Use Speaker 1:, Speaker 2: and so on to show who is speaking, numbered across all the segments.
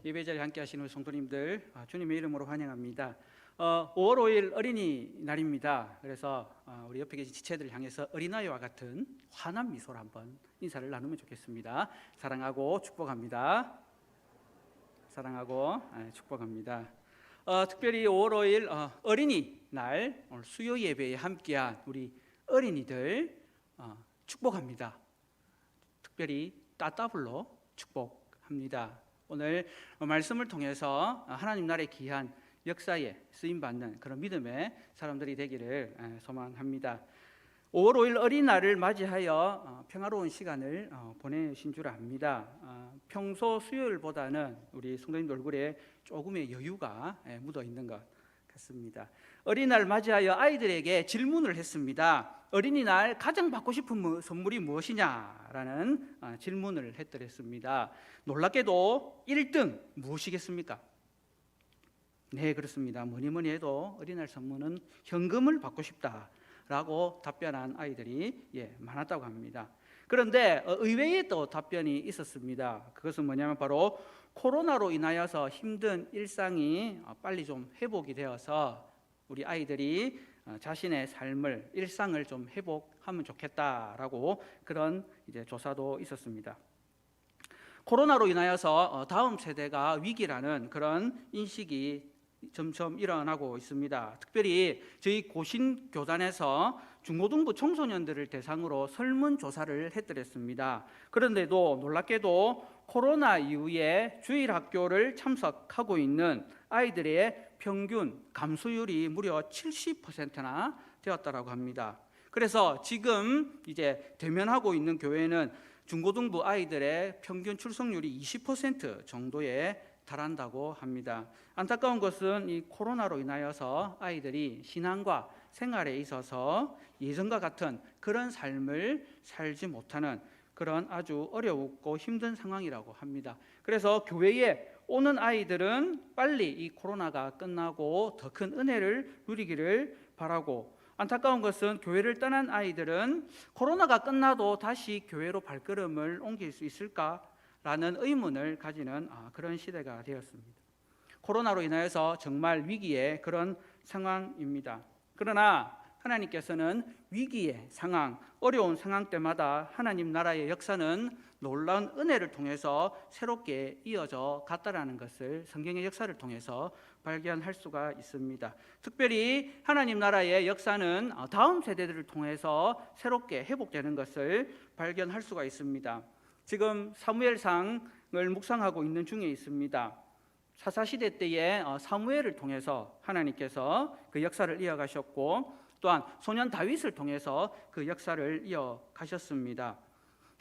Speaker 1: 예배 자리에 함께 하시는 성도님들 주님의 이름으로 환영합니다. 5월 5일 어린이날입니다. 그래서 우리 옆에 계신 지체들을 향해서 어린아이와 같은 환한 미소로 한번 인사를 나누면 좋겠습니다. 사랑하고 축복합니다. 사랑하고 축복합니다. 특별히 5월 5일 어린이날 오늘 수요 예배에 함께한 우리 어린이들 축복합니다. 특별히 따따블로 축복합니다. 오늘 말씀을 통해서 하나님 나라의 귀한 역사에 쓰임받는 그런 믿음의 사람들이 되기를 소망합니다. 5월 5일 어린이날을 맞이하여 평화로운 시간을 보내신 줄 압니다. 평소 수요일보다는 우리 성도님들 얼굴에 조금의 여유가 묻어 있는 것 같습니다. 어린이날 맞이하여 아이들에게 질문을 했습니다. 어린이날 가장 받고 싶은 선물이 무엇이냐라는 질문을 했더랬습니다. 놀랍게도 1등 무엇이겠습니까? 네, 그렇습니다. 뭐니 해도 어린이날 선물은 현금을 받고 싶다라고 답변한 아이들이 많았다고 합니다. 그런데 의외의 또 답변이 있었습니다. 그것은 뭐냐면 바로 코로나로 인하여서 힘든 일상이 빨리 좀 회복이 되어서 우리 아이들이 자신의 삶을 일상을 좀 회복하면 좋겠다라고 그런 조사도 있었습니다. 코로나로 인하여서 다음 세대가 위기라는 그런 인식이 점점 일어나고 있습니다. 특별히 저희 고신교단에서 중고등부 청소년들을 대상으로 설문조사를 해드렸습니다. 그런데도 놀랍게도 코로나 이후에 주일학교를 참석하고 있는 아이들의 평균 감소율이 무려 70%나 되었다고 합니다. 그래서 지금 대면하고 있는 교회는 중고등부 아이들의 평균 출석률이 20% 정도에 달한다고 합니다. 안타까운 것은 이 코로나로 인하여서 아이들이 신앙과 생활에 있어서 예전과 같은 그런 삶을 살지 못하는 그런 아주 어렵고 힘든 상황이라고 합니다. 그래서 교회에 오는 아이들은 빨리 이 코로나가 끝나고 더 큰 은혜를 누리기를 바라고, 안타까운 것은 교회를 떠난 아이들은 코로나가 끝나도 다시 교회로 발걸음을 옮길 수 있을까라는 의문을 가지는 그런 시대가 되었습니다. 코로나로 인하여서 정말 위기의 그런 상황입니다. 그러나 하나님께서는 위기의 상황, 어려운 상황 때마다 하나님 나라의 역사는 놀라운 은혜를 통해서 새롭게 이어져 갔다라는 것을 성경의 역사를 통해서 발견할 수가 있습니다. 특별히 하나님 나라의 역사는 다음 세대들을 통해서 새롭게 회복되는 것을 발견할 수가 있습니다. 지금 사무엘상을 묵상하고 있는 중에 있습니다. 사사시대 때에 사무엘을 통해서 하나님께서 그 역사를 이어가셨고, 또한 소년 다윗을 통해서 그 역사를 이어가셨습니다.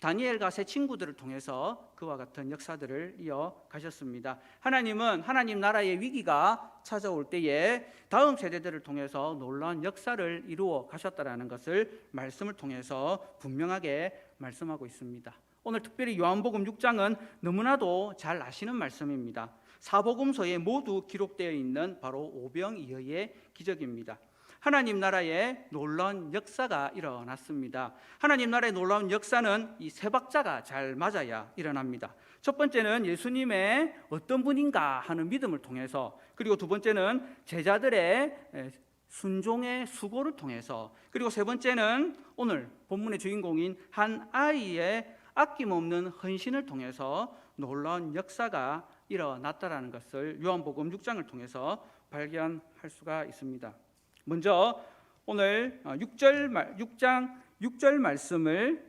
Speaker 1: 다니엘과 세 친구들을 통해서 그와 같은 역사들을 이어가셨습니다. 하나님은 하나님 나라의 위기가 찾아올 때에 다음 세대들을 통해서 놀라운 역사를 이루어 가셨다라는 것을 말씀을 통해서 분명하게 말씀하고 있습니다. 오늘 특별히 요한복음 6장은 너무나도 잘 아시는 말씀입니다. 사복음서에 모두 기록되어 있는 바로 오병이어의 기적입니다. 하나님 나라의 놀라운 역사가 일어났습니다. 하나님 나라의 놀라운 역사는 이 세 박자가 잘 맞아야 일어납니다. 첫 번째는 예수님의 어떤 분인가 하는 믿음을 통해서, 그리고 두 번째는 제자들의 순종의 수고를 통해서, 그리고 세 번째는 오늘 본문의 주인공인 한 아이의 아낌없는 헌신을 통해서 놀라운 역사가 일어났다라는 것을 요한복음 6장을 통해서 발견할 수가 있습니다. 먼저 오늘 6장 6절 말씀을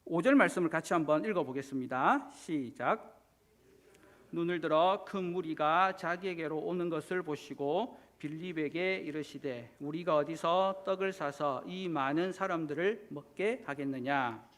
Speaker 1: 5절 말씀을 같이 한번 읽어보겠습니다. 시작. 눈을 들어 큰 무리가 자기에게로 오는 것을 보시고 빌립에게 이르시되 우리가 어디서 떡을 사서 이 많은 사람들을 먹게 하겠느냐.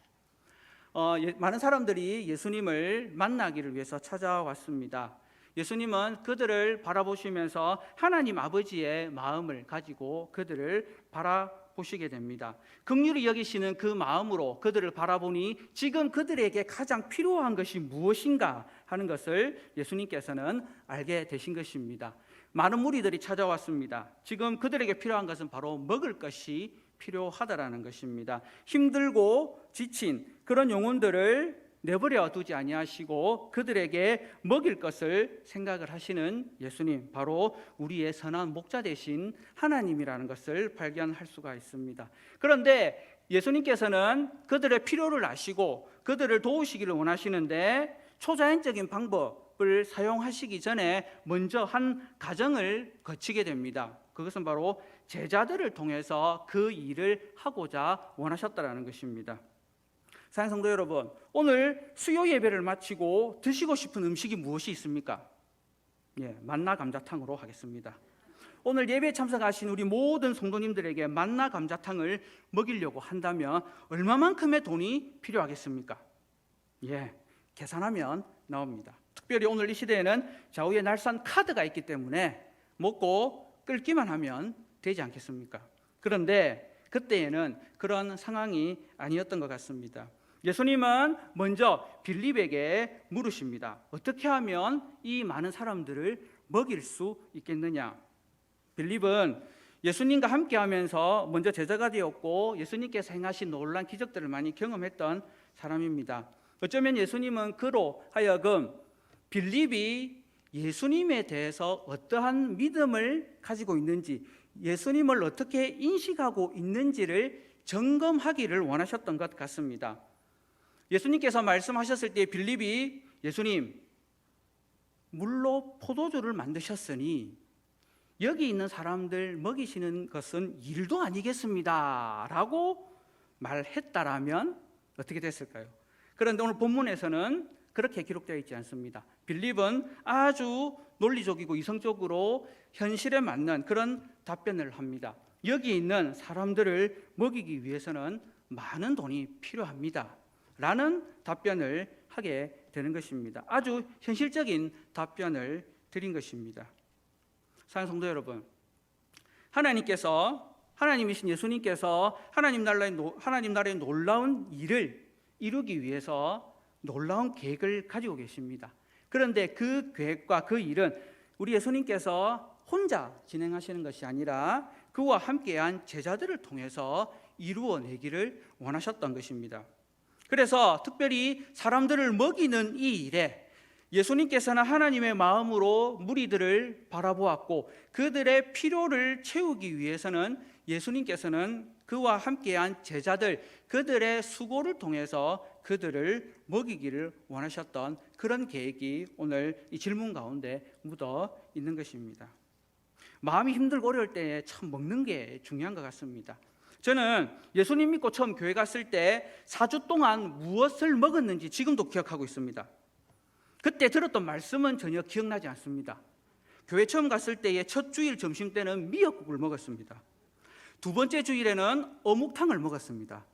Speaker 1: 많은 사람들이 예수님을 만나기를 위해서 찾아왔습니다. 예수님은 그들을 바라보시면서 하나님 아버지의 마음을 가지고 그들을 바라보시게 됩니다. 긍휼히 여기시는 그 마음으로 그들을 바라보니 지금 그들에게 가장 필요한 것이 무엇인가 하는 것을 예수님께서는 알게 되신 것입니다. 많은 무리들이 찾아왔습니다. 지금 그들에게 필요한 것은 바로 먹을 것이 필요하다라는 것입니다. 힘들고 지친 그런 영혼들을 내버려 두지 아니하시고 그들에게 먹일 것을 생각을 하시는 예수님, 바로 우리의 선한 목자 되신 하나님이라는 것을 발견할 수가 있습니다. 그런데 예수님께서는 그들의 필요를 아시고 그들을 도우시기를 원하시는데 초자연적인 방법을 사용하시기 전에 먼저 한 과정을 거치게 됩니다. 그것은 바로 제자들을 통해서 그 일을 하고자 원하셨다는 것입니다. 사랑하는 성도 여러분, 오늘 수요 예배를 마치고 드시고 싶은 음식이 무엇이 있습니까? 만나 감자탕으로 하겠습니다. 오늘 예배에 참석하신 우리 모든 성도님들에게 만나 감자탕을 먹이려고 한다면 얼마만큼의 돈이 필요하겠습니까? 계산하면 나옵니다. 특별히 오늘 이 시대에는 좌우에 날선 카드가 있기 때문에 먹고 끓기만 하면 되지 않겠습니까? 그런데 그때에는 그런 상황이 아니었던 것 같습니다. 예수님은 먼저 빌립에게 물으십니다. 어떻게 하면 이 많은 사람들을 먹일 수 있겠느냐? 빌립은 예수님과 함께 하면서 먼저 제자가 되었고 예수님께서 행하신 놀라운 기적들을 많이 경험했던 사람입니다. 어쩌면 예수님은 그로 하여금 빌립이 예수님에 대해서 어떠한 믿음을 가지고 있는지, 예수님을 어떻게 인식하고 있는지를 점검하기를 원하셨던 것 같습니다. 예수님께서 말씀하셨을 때 빌립이 예수님, 물로 포도주를 만드셨으니 여기 있는 사람들 먹이시는 것은 일도 아니겠습니다 라고 말했다라면 어떻게 됐을까요? 그런데 오늘 본문에서는 그렇게 기록되어 있지 않습니다. 빌립은 아주 논리적이고 이성적으로 현실에 맞는 그런 답변을 합니다. 여기 있는 사람들을 먹이기 위해서는 많은 돈이 필요합니다 라는 답변을 하게 되는 것입니다. 아주 현실적인 답변을 드린 것입니다. 사랑하는 성도 여러분, 하나님이신 예수님께서 하나님 나라의 놀라운 일을 이루기 위해서 놀라운 계획을 가지고 계십니다. 그런데 그 계획과 그 일은 우리 예수님께서 혼자 진행하시는 것이 아니라 그와 함께한 제자들을 통해서 이루어내기를 원하셨던 것입니다. 그래서 특별히 사람들을 먹이는 이 일에 예수님께서는 하나님의 마음으로 무리들을 바라보았고 그들의 필요를 채우기 위해서는 예수님께서는 그와 함께한 제자들, 그들의 수고를 통해서 그들을 먹이기를 원하셨던 그런 계획이 오늘 이 질문 가운데 묻어 있는 것입니다. 마음이 힘들고 어려울 때 참 먹는 게 중요한 것 같습니다. 저는 예수님 믿고 처음 교회 갔을 때 4주 동안 무엇을 먹었는지 지금도 기억하고 있습니다. 그때 들었던 말씀은 전혀 기억나지 않습니다. 교회 처음 갔을 때의 첫 주일 점심 때는 미역국을 먹었습니다. 두 번째 주일에는 어묵탕을 먹었습니다.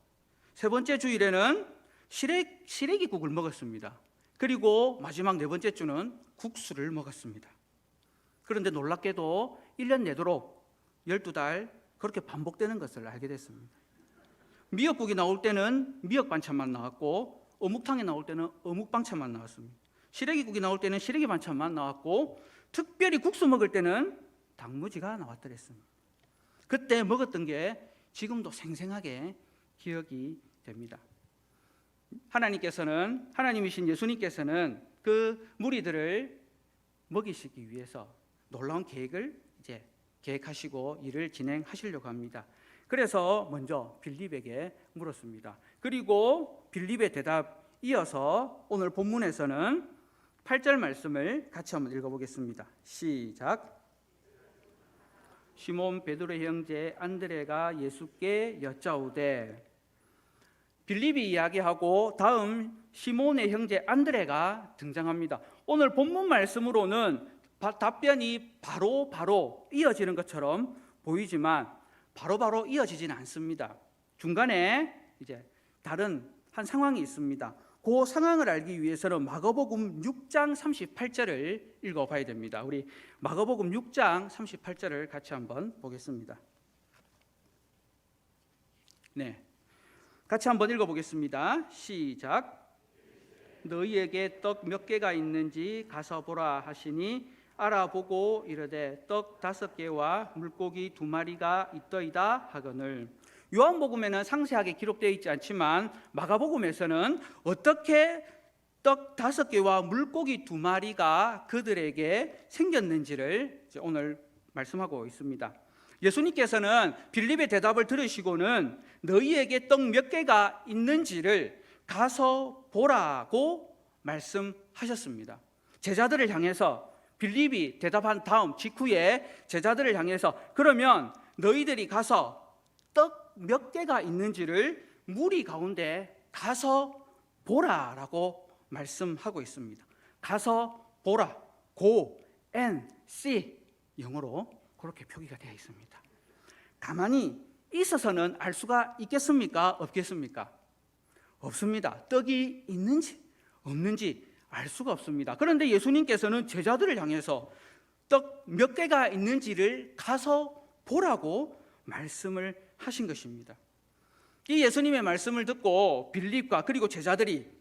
Speaker 1: 세 번째 주일에는 시래기국을 먹었습니다. 그리고 마지막 네 번째 주는 국수를 먹었습니다. 그런데 놀랍게도 1년 내도록 12달 그렇게 반복되는 것을 알게 됐습니다. 미역국이 나올 때는 미역 반찬만 나왔고 어묵탕이 나올 때는 어묵 반찬만 나왔습니다. 시래기국이 나올 때는 시래기 반찬만 나왔고 특별히 국수 먹을 때는 단무지가 나왔더랬습니다. 그때 먹었던 게 지금도 생생하게 기억이 됩니다. 하나님이신 예수님께서는 그 무리들을 먹이시기 위해서 놀라운 계획을 이제 계획하시고 일을 진행하시려고 합니다. 그래서 먼저 빌립에게 물었습니다. 그리고 빌립의 대답 이어서 오늘 본문에서는 8절 말씀을 같이 한번 읽어보겠습니다. 시작. 시몬 베드로의 형제 안드레가 예수께 여짜오되, 빌립이 이야기하고 다음 시몬의 형제 안드레가 등장합니다. 오늘 본문 말씀으로는 답변이 바로 이어지는 것처럼 보이지만 바로 이어지지는 않습니다. 중간에 이제 다른 한 상황이 있습니다. 그 상황을 알기 위해서는 마가복음 6장 38절을 읽어봐야 됩니다. 우리 마가복음 6장 38절을 같이 한번 보겠습니다. 같이 한번 읽어보겠습니다. 시작. 너희에게 떡 몇 개가 있는지 가서 보라 하시니 알아보고 이르되 떡 5개와 물고기 2마리가 있더이다 하거늘. 요한복음에는 상세하게 기록되어 있지 않지만 마가복음에서는 어떻게 떡 5개와 물고기 2마리가 그들에게 생겼는지를 이제 오늘 말씀하고 있습니다. 예수님께서는 빌립의 대답을 들으시고는 너희에게 떡 몇 개가 있는지를 가서 보라고 말씀하셨습니다. 제자들을 향해서 빌립이 대답한 다음 직후에 제자들을 향해서 그러면 너희들이 가서 떡 몇 개가 있는지를 무리 가운데 가서 보라라고 말씀하고 있습니다. 가서 보라. Go and see. 영어로 그렇게 표기가 되어 있습니다. 가만히 있어서는 알 수가 있겠습니까? 없겠습니까? 없습니다. 떡이 있는지 없는지 알 수가 없습니다. 그런데 예수님께서는 제자들을 향해서 떡 몇 개가 있는지를 가서 보라고 말씀을 하신 것입니다. 이 예수님의 말씀을 듣고 빌립과 그리고 제자들이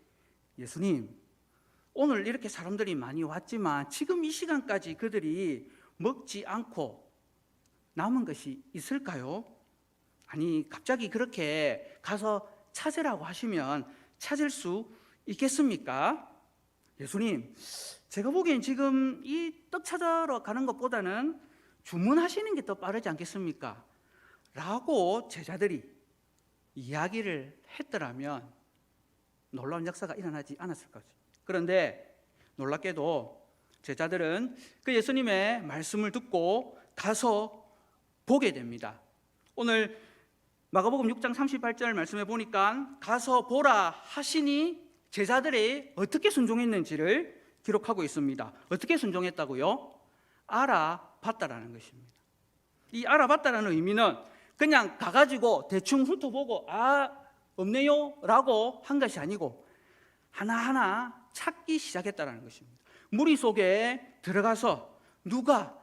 Speaker 1: 예수님, 오늘 이렇게 사람들이 많이 왔지만 지금 이 시간까지 그들이 먹지 않고 남은 것이 있을까요? 아니, 갑자기 그렇게 가서 찾으라고 하시면 찾을 수 있겠습니까? 예수님, 제가 보기엔 지금 이 떡 찾으러 가는 것보다는 주문하시는 게 더 빠르지 않겠습니까? 라고 제자들이 이야기를 했더라면 놀라운 역사가 일어나지 않았을 거죠. 그런데 놀랍게도 제자들은 그 예수님의 말씀을 듣고 가서 보게 됩니다. 오늘 마가복음 6장 38절 말씀해 보니까 가서 보라 하시니 제자들이 어떻게 순종했는지를 기록하고 있습니다. 어떻게 순종했다고요? 알아봤다라는 것입니다. 이 알아봤다라는 의미는 그냥 가가지고 대충 훑어보고 없네요 라고 한 것이 아니고 하나하나 찾기 시작했다는 것입니다. 무리 속에 들어가서 누가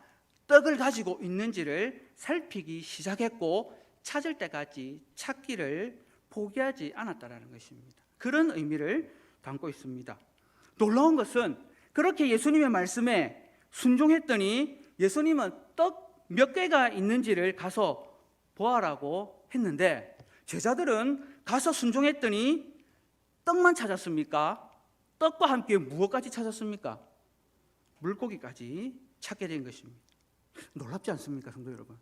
Speaker 1: 떡을 가지고 있는지를 살피기 시작했고 찾을 때까지 찾기를 포기하지 않았다는 것입니다. 그런 의미를 담고 있습니다. 놀라운 것은 그렇게 예수님의 말씀에 순종했더니 예수님은 떡 몇 개가 있는지를 가서 보아라고 했는데 제자들은 가서 순종했더니 떡만 찾았습니까? 떡과 함께 무엇까지 찾았습니까? 물고기까지 찾게 된 것입니다. 놀랍지 않습니까, 성도 여러분?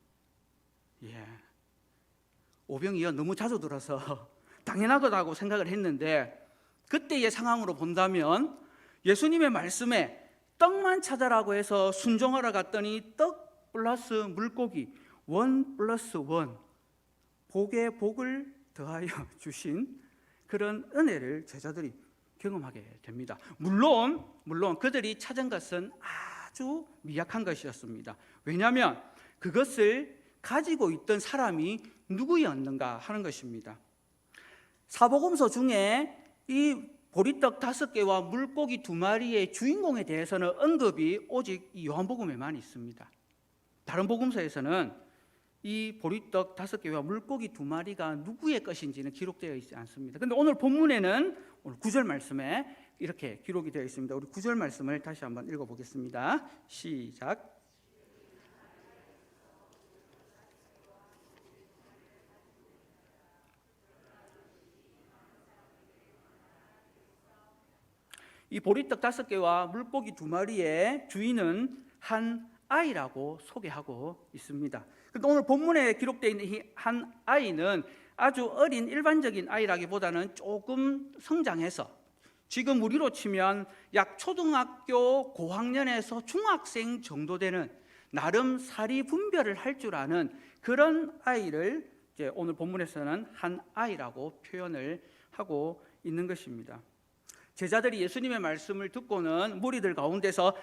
Speaker 1: 오병이어 너무 자주 들어서 당연하다고 생각을 했는데 그때의 상황으로 본다면 예수님의 말씀에 떡만 찾아라고 해서 순종하러 갔더니 떡 플러스 물고기 1 플러스 1 복에 복을 더하여 주신 그런 은혜를 제자들이 경험하게 됩니다. 물론 그들이 찾은 것은 아주 미약한 것이었습니다. 왜냐하면 그것을 가지고 있던 사람이 누구였는가 하는 것입니다. 사복음서 중에 이 보리떡 5개와 물고기 2마리의 주인공에 대해서는 언급이 오직 이 요한복음에만 있습니다. 다른 복음서에서는 이 보리떡 5개와 물고기 2마리가 누구의 것인지는 기록되어 있지 않습니다. 그런데 오늘 본문에는 오늘 9절 말씀에 이렇게 기록이 되어 있습니다. 우리 9절 말씀을 다시 한번 읽어보겠습니다. 시작. 이 보리떡 5개와 물고기 2마리의 주인은 한 아이라고 소개하고 있습니다. 그런데 오늘 본문에 기록되어 있는 이 한 아이는 아주 어린 일반적인 아이라기보다는 조금 성장해서 지금 우리로 치면 약 초등학교 고학년에서 중학생 정도 되는 나름 사리 분별을 할 줄 아는 그런 아이를 이제 오늘 본문에서는 한 아이라고 표현을 하고 있는 것입니다. 제자들이 예수님의 말씀을 듣고는 무리들 가운데서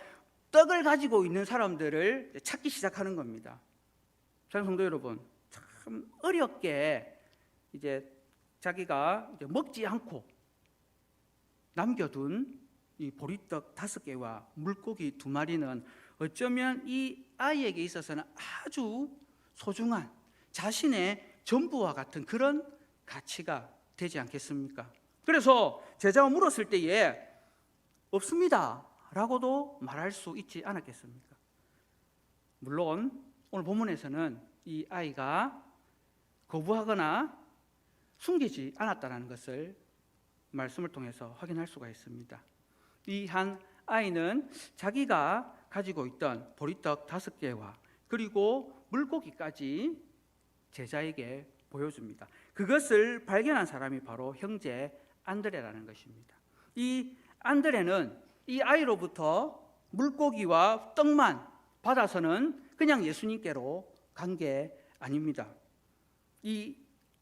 Speaker 1: 떡을 가지고 있는 사람들을 찾기 시작하는 겁니다. 사랑하는 성도 여러분, 참 어렵게 이제 자기가 이제 먹지 않고 남겨둔 이 보리떡 5개와 물고기 2마리는 어쩌면 이 아이에게 있어서는 아주 소중한 자신의 전부와 같은 그런 가치가 되지 않겠습니까? 그래서 제자가 물었을 때에 없습니다 라고도 말할 수 있지 않았겠습니까? 물론 오늘 본문에서는 이 아이가 거부하거나 숨기지 않았다는 것을 말씀을 통해서 확인할 수가 있습니다. 이 한 아이는 자기가 가지고 있던 보리떡 5개와 그리고 물고기까지 제자에게 보여줍니다. 그것을 발견한 사람이 바로 형제 안드레라는 것입니다. 이 안드레는 이 아이로부터 물고기와 떡만 받아서는 그냥 예수님께로 간 게 아닙니다. 이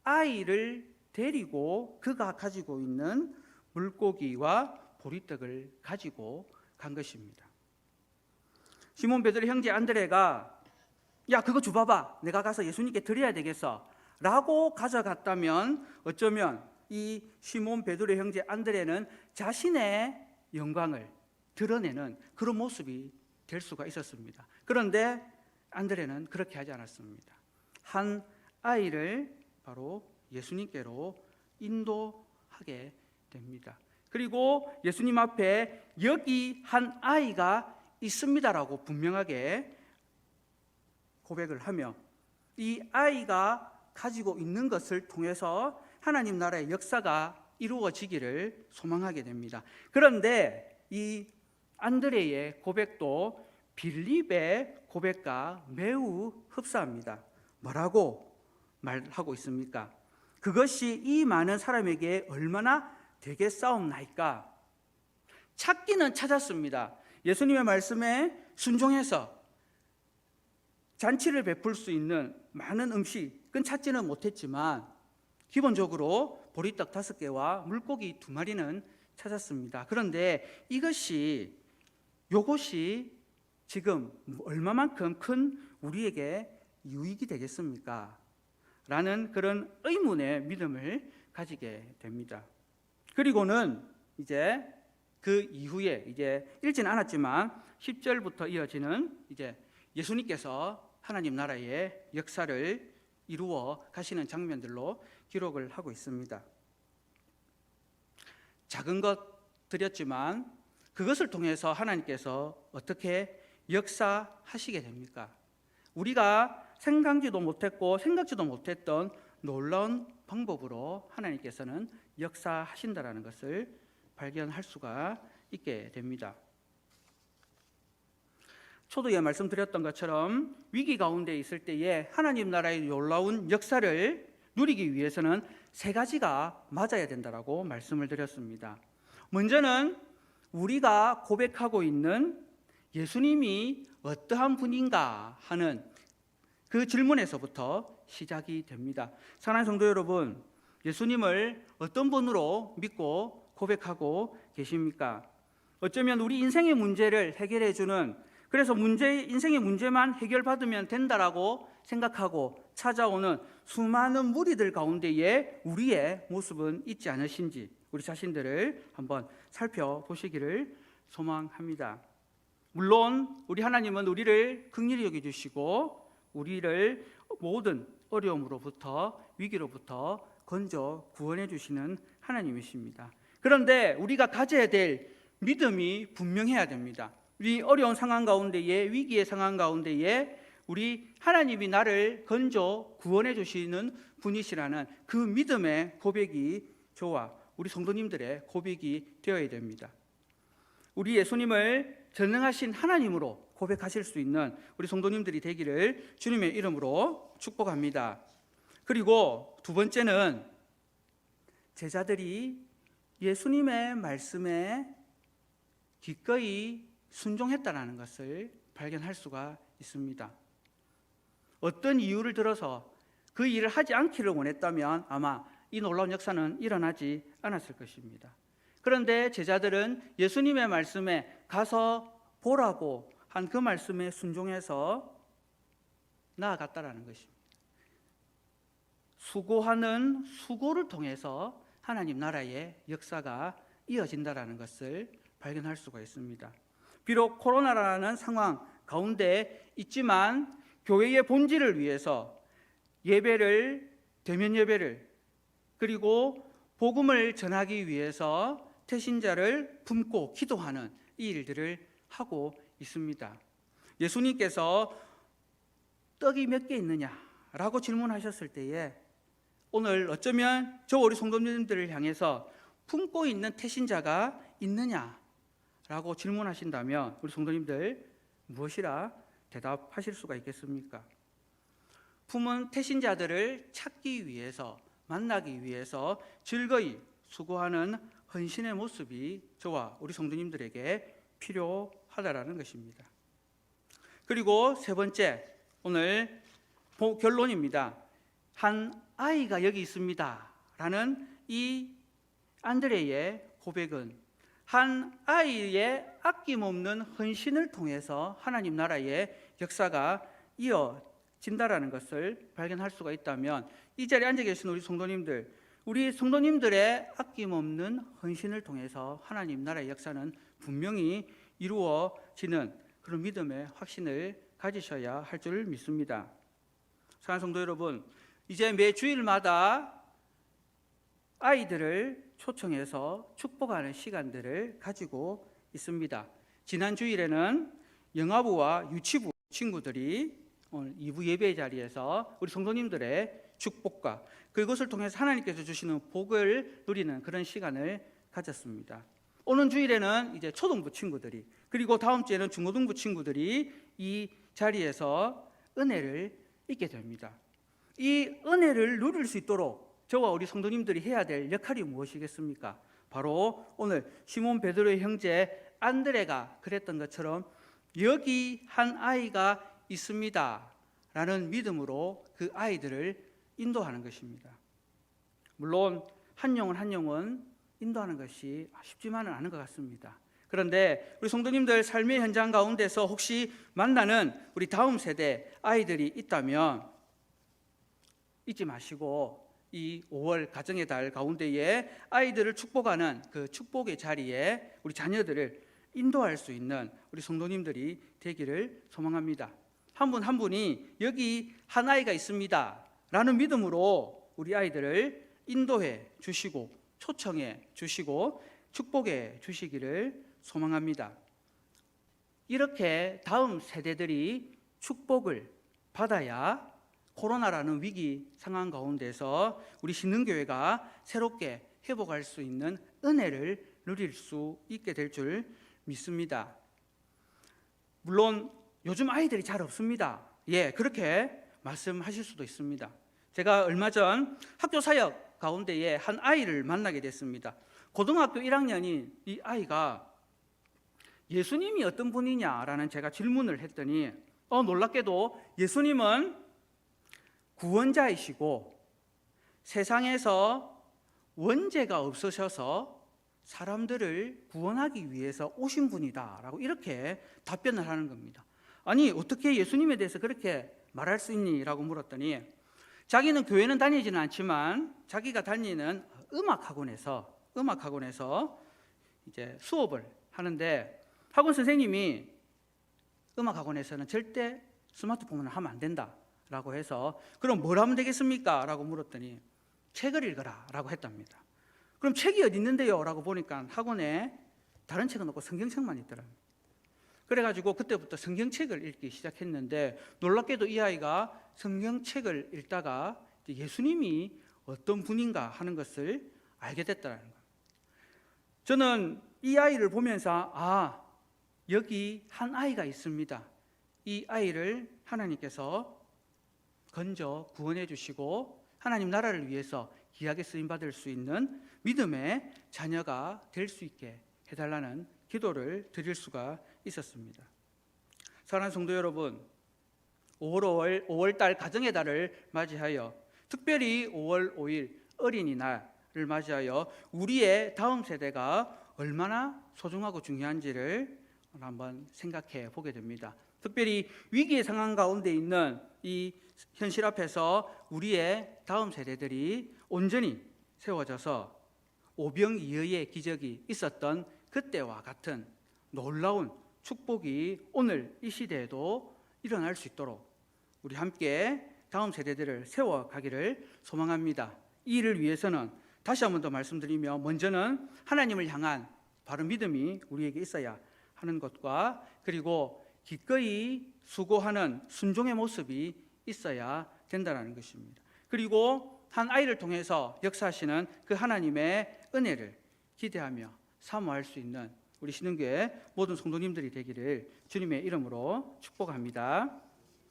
Speaker 1: 아이를 데리고 그가 가지고 있는 물고기와 보리떡을 가지고 간 것입니다. 시몬 베드로의 형제 안드레가 야 그거 줘봐봐, 내가 가서 예수님께 드려야 되겠어 라고 가져갔다면 어쩌면 이 시몬 베드로의 형제 안드레는 자신의 영광을 드러내는 그런 모습이 될 수가 있었습니다. 그런데 안드레는 그렇게 하지 않았습니다. 한 아이를 바로 예수님께로 인도하게 됩니다. 그리고 예수님 앞에 여기 한 아이가 있습니다라고 분명하게 고백을 하며 이 아이가 가지고 있는 것을 통해서 하나님 나라의 역사가 이루어지기를 소망하게 됩니다. 그런데 이 안드레의 고백도 빌립의 고백과 매우 흡사합니다. 뭐라고 말하고 있습니까? 그것이 이 많은 사람에게 얼마나 되겠사옵나이까? 찾기는 찾았습니다. 예수님의 말씀에 순종해서 잔치를 베풀 수 있는 많은 음식은 찾지는 못했지만 기본적으로 보리떡 5개와 물고기 2마리는 찾았습니다. 그런데 이것이 지금 얼마만큼 큰 우리에게 유익이 되겠습니까? 라는 그런 의문의 믿음을 가지게 됩니다. 그리고는 이제 그 이후에 이제 읽지는 않았지만 10절부터 이어지는 이제 예수님께서 하나님 나라의 역사를 이루어 가시는 장면들로 기록을 하고 있습니다. 작은 것 드렸지만 그것을 통해서 하나님께서 어떻게 역사하시게 됩니까? 우리가 생각지도 못했고 생각지도 못했던 놀라운 방법으로 하나님께서는 역사하신다라는 것을 발견할 수가 있게 됩니다. 초도에 말씀드렸던 것처럼 위기 가운데 있을 때에 하나님 나라의 놀라운 역사를 누리기 위해서는 3가지가 맞아야 된다라고 말씀을 드렸습니다. 먼저는 우리가 고백하고 있는 예수님이 어떠한 분인가 하는 그 질문에서부터 시작이 됩니다. 사랑하는 성도 여러분, 예수님을 어떤 분으로 믿고 고백하고 계십니까? 어쩌면 우리 인생의 문제를 해결해 주는, 그래서 인생의 문제만 해결받으면 된다라고 생각하고 찾아오는 수많은 무리들 가운데에 우리의 모습은 있지 않으신지 우리 자신들을 한번 살펴보시기를 소망합니다. 물론 우리 하나님은 우리를 긍휼히 여겨주시고 우리를 모든 어려움으로부터 위기로부터 건져 구원해 주시는 하나님이십니다. 그런데 우리가 가져야 될 믿음이 분명해야 됩니다. 우리 어려운 상황 가운데에, 위기의 상황 가운데에 우리 하나님이 나를 건져 구원해 주시는 분이시라는 그 믿음의 고백이 저와 우리 성도님들의 고백이 되어야 됩니다. 우리 예수님을 전능하신 하나님으로 고백하실 수 있는 우리 성도님들이 되기를 주님의 이름으로 축복합니다. 그리고 2번째는 제자들이 예수님의 말씀에 기꺼이 순종했다는 것을 발견할 수가 있습니다. 어떤 이유를 들어서 그 일을 하지 않기를 원했다면 아마 이 놀라운 역사는 일어나지 않았을 것입니다. 그런데 제자들은 예수님의 말씀에 가서 보라고 한 그 말씀에 순종해서 나아갔다라는 것입니다. 수고하는 수고를 통해서 하나님 나라의 역사가 이어진다라는 것을 발견할 수가 있습니다. 비록 코로나라는 상황 가운데 있지만 교회의 본질을 위해서 대면 예배를 그리고 복음을 전하기 위해서 태신자를 품고 기도하는 이 일들을 하고 있습니다. 예수님께서 떡이 몇 개 있느냐라고 질문하셨을 때에 오늘 어쩌면 저 우리 성도님들을 향해서 품고 있는 태신자가 있느냐라고 라고 질문하신다면 우리 성도님들 무엇이라 대답하실 수가 있겠습니까? 품은 태신자들을 찾기 위해서, 만나기 위해서 즐거이 수고하는 헌신의 모습이 저와 우리 성도님들에게 필요하다라는 것입니다. 그리고 세 번째, 오늘 결론입니다. 한 아이가 여기 있습니다 라는 이 안드레의 고백은 한 아이의 아낌없는 헌신을 통해서 하나님 나라의 역사가 이어진다라는 것을 발견할 수가 있다면, 이 자리에 앉아 계신 우리 성도님들의 아낌없는 헌신을 통해서 하나님 나라의 역사는 분명히 이루어지는 그런 믿음의 확신을 가지셔야 할 줄 믿습니다. 사랑하는 성도 여러분, 이제 매 주일마다 아이들을 초청해서 축복하는 시간들을 가지고 있습니다. 지난 주일에는 영아부와 유치부 친구들이 오늘 2부 예배 자리에서 우리 성도님들의 축복과 그것을 통해서 하나님께서 주시는 복을 누리는 그런 시간을 가졌습니다. 오는 주일에는 이제 초등부 친구들이, 그리고 다음 주에는 중고등부 친구들이 이 자리에서 은혜를 잊게 됩니다. 이 은혜를 누릴 수 있도록 저와 우리 성도님들이 해야 될 역할이 무엇이겠습니까? 바로 오늘 시몬 베드로의 형제 안드레가 그랬던 것처럼 여기 한 아이가 있습니다 라는 믿음으로 그 아이들을 인도하는 것입니다. 물론 한 영혼 인도하는 것이 쉽지만은 않은 것 같습니다. 그런데 우리 성도님들 삶의 현장 가운데서 혹시 만나는 우리 다음 세대 아이들이 있다면 잊지 마시고 이 5월 가정의 달 가운데에 아이들을 축복하는 그 축복의 자리에 우리 자녀들을 인도할 수 있는 우리 성도님들이 되기를 소망합니다. 한 분 한 분이 여기 한 아이가 있습니다 라는 믿음으로 우리 아이들을 인도해 주시고 초청해 주시고 축복해 주시기를 소망합니다. 이렇게 다음 세대들이 축복을 받아야 코로나라는 위기 상황 가운데서 우리 신능교회가 새롭게 회복할 수 있는 은혜를 누릴 수 있게 될 줄 믿습니다. 물론 요즘 아이들이 잘 없습니다. 그렇게 말씀하실 수도 있습니다. 제가 얼마 전 학교 사역 가운데에 한 아이를 만나게 됐습니다. 고등학교 1학년인 이 아이가 예수님이 어떤 분이냐라는 제가 질문을 했더니 놀랍게도 예수님은 구원자이시고 세상에서 원죄가 없으셔서 사람들을 구원하기 위해서 오신 분이다라고 이렇게 답변을 하는 겁니다. 아니 어떻게 예수님에 대해서 그렇게 말할 수 있니? 라고 물었더니 자기는 교회는 다니지는 않지만 자기가 다니는 음악학원에서 이제 수업을 하는데 학원 선생님이 음악학원에서는 절대 스마트폰을 하면 안 된다 라고 해서 그럼 뭘 하면 되겠습니까? 라고 물었더니 책을 읽어라 라고 했답니다. 그럼 책이 어디 있는데요? 라고 보니까 학원에 다른 책은 없고 성경책만 있더라고요. 그래가지고 그때부터 성경책을 읽기 시작했는데 놀랍게도 이 아이가 성경책을 읽다가 예수님이 어떤 분인가 하는 것을 알게 됐다는 거예요. 저는 이 아이를 보면서 여기 한 아이가 있습니다. 이 아이를 하나님께서 건져 구원해 주시고 하나님 나라를 위해서 귀하게 쓰임받을 수 있는 믿음의 자녀가 될 수 있게 해달라는 기도를 드릴 수가 있었습니다. 사랑하는 성도 여러분, 5월달 가정의 달을 맞이하여 특별히 5월 5일 어린이날을 맞이하여 우리의 다음 세대가 얼마나 소중하고 중요한지를 한번 생각해 보게 됩니다. 특별히 위기의 상황 가운데 있는 이 현실 앞에서 우리의 다음 세대들이 온전히 세워져서 오병이어의 기적이 있었던 그때와 같은 놀라운 축복이 오늘 이 시대에도 일어날 수 있도록 우리 함께 다음 세대들을 세워가기를 소망합니다. 이 일을 위해서는 다시 한 번 더 말씀드리며 먼저는 하나님을 향한 바른 믿음이 우리에게 있어야 하는 것과 그리고 기꺼이 수고하는 순종의 모습이 있어야 된다는 것입니다. 그리고 한 아이를 통해서 역사하시는 그 하나님의 은혜를 기대하며 사모할 수 있는 우리 신흥교회 모든 성도님들이 되기를 주님의 이름으로 축복합니다.